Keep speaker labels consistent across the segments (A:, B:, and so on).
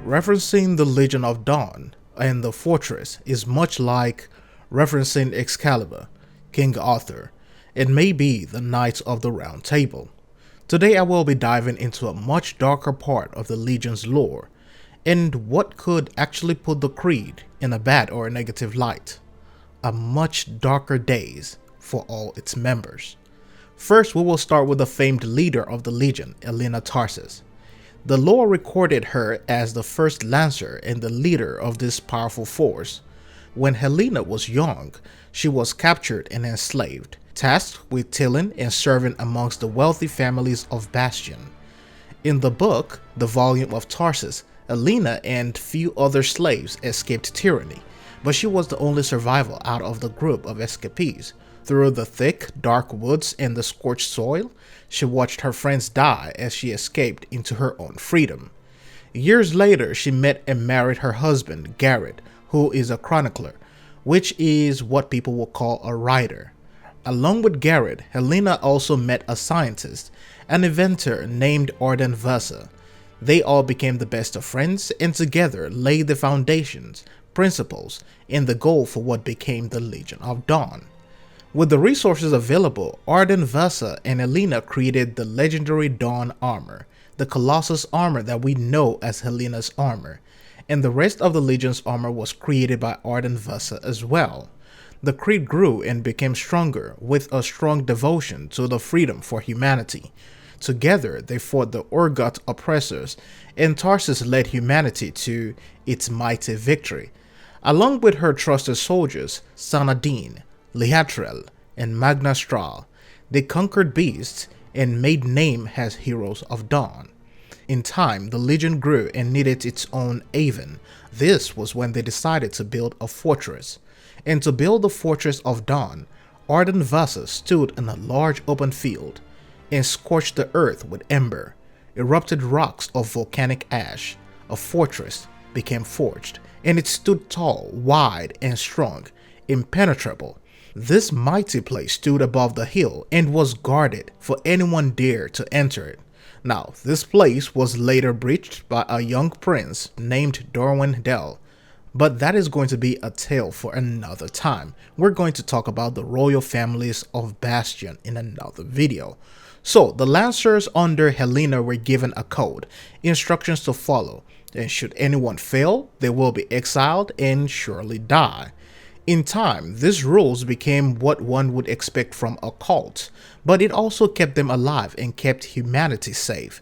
A: Referencing the Legion of Dawn and the fortress is much like referencing Excalibur, King Arthur, and maybe the Knights of the Round Table. Today I will be diving into a much darker part of the Legion's lore and what could actually put the Creed in a bad or a negative light. A much darker days for all its members. First, we will start with the famed leader of the Legion, Helena Tarsis. The lore recorded her as the first Lancer and the leader of this powerful force. When Helena was young, she was captured and enslaved, tasked with tilling and serving amongst the wealthy families of Bastion. In the book, The Volume of Tarsis, Helena and few other slaves escaped tyranny, but she was the only survivor out of the group of escapees. Through the thick, dark woods and the scorched soil, she watched her friends die as she escaped into her own freedom. Years later, she met and married her husband, Garrett, who is a chronicler, which is what people will call a writer. Along with Garrett, Helena also met a scientist, an inventor named Arden Vasa. They all became the best of friends and together laid the foundations, principles, and the goal for what became the Legion of Dawn. With the resources available, Arden Vasa and Helena created the legendary Dawn armor, the Colossus armor that we know as Helena's armor, and the rest of the Legion's armor was created by Arden Vasa as well. The Creed grew and became stronger with a strong devotion to the freedom for humanity. Together, they fought the Urgot oppressors, and Tarsis led humanity to its mighty victory. Along with her trusted soldiers, Sanadin, Lihatrel, and Magnastral, they conquered beasts and made name as heroes of Dawn. In time, the Legion grew and needed its own haven. This was when they decided to build a fortress. And to build the Fortress of Dawn, Arden Vasa stood in a large open field and scorched the earth with ember, erupted rocks of volcanic ash. A fortress became forged, and it stood tall, wide, and strong, impenetrable. This mighty place stood above the hill and was guarded for anyone dare to enter it. Now, this place was later breached by a young prince named Dorwin Dell, but that is going to be a tale for another time. We're going to talk about the royal families of Bastion in another video. So, the Lancers under Helena were given a code, instructions to follow, and should anyone fail, they will be exiled and surely die. In time, these rules became what one would expect from a cult, but it also kept them alive and kept humanity safe.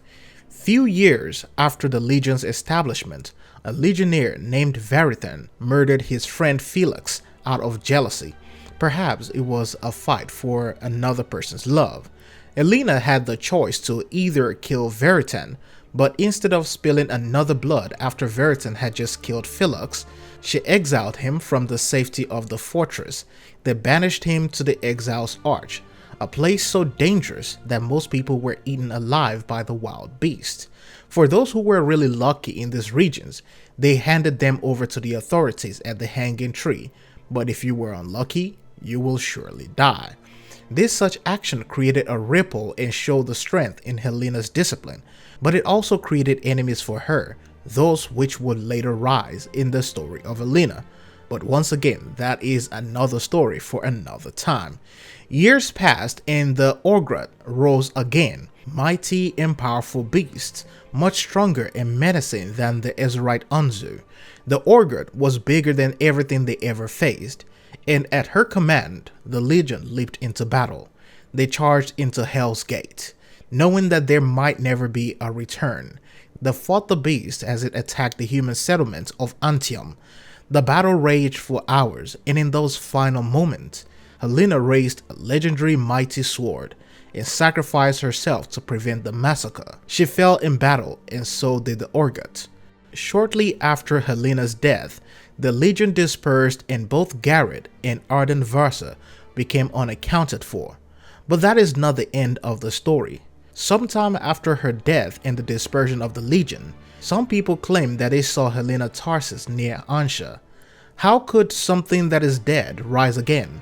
A: Few years after the Legion's establishment, a legionnaire named Verithan murdered his friend Felix out of jealousy. Perhaps it was a fight for another person's love. Helena had the choice to either kill Verithan, but instead of spilling another blood after Verithan had just killed Felix, she exiled him from the safety of the fortress. They banished him to the Exile's Arch, a place so dangerous that most people were eaten alive by the wild beasts. For those who were really lucky in these regions, they handed them over to the authorities at the Hanging Tree, but if you were unlucky, you will surely die. This such action created a ripple and showed the strength in Helena's discipline, but it also created enemies for her, those which would later rise in the story of Helena. But once again, that is another story for another time. Years passed and the Urgot rose again, mighty and powerful beasts, much stronger and menacing than the Ezraite Anzu. The Urgot was bigger than everything they ever faced, and at her command, the Legion leaped into battle. They charged into Hell's Gate, knowing that there might never be a return. They fought the beast as it attacked the human settlement of Anthem. The battle raged for hours, and in those final moments, Helena raised a legendary mighty sword and sacrificed herself to prevent the massacre. She fell in battle, and so did the Urgot. Shortly after Helena's death, the Legion dispersed and both Garrett and Arden Vasa became unaccounted for. But that is not the end of the story. Sometime after her death and the dispersion of the Legion, some people claim that they saw Helena Tarsis near Ansha. How could something that is dead rise again?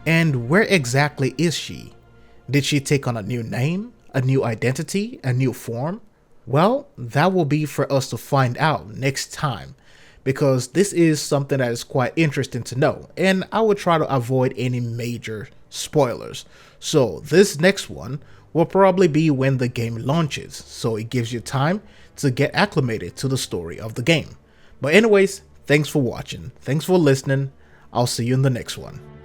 A: And where exactly is she? Did she take on a new name, a new identity, a new form? Well, that will be for us to find out next time, because this is something that is quite interesting to know, and I will try to avoid any major spoilers. So this next one will probably be when the game launches, so it gives you time to get acclimated to the story of the game. But anyways, thanks for watching, thanks for listening, I'll see you in the next one.